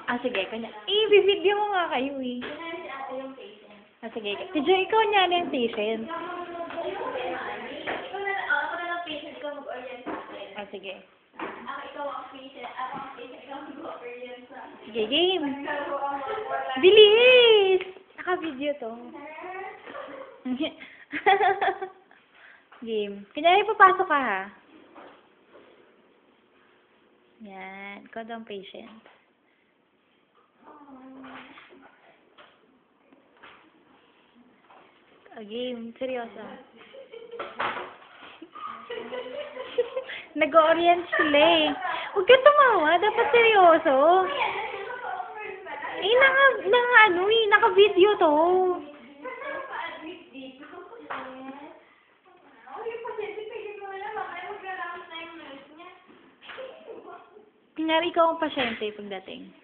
Ah, sige. Kanya. Bibidyo mo nga kayo eh. Kunyari si ate yung patient. Ah, sige. Tidyo, ikaw niya yung patient. Ako na lang patient ko mag-orient sa akin. Ah, sige. Ikaw ang patient, ako ang patient, ikaw mag-orient sa akin. Sige, game. Bilis! Naka-video to. Game. Kunyari, papasok ka ha. Yan. Ikaw daw ang patient. Game. Seryoso. Nag-orient sila eh. Huwag ka tumawa. Dapat seryoso. Naka-video to. Kunyari, ikaw ang pasyente pagdating.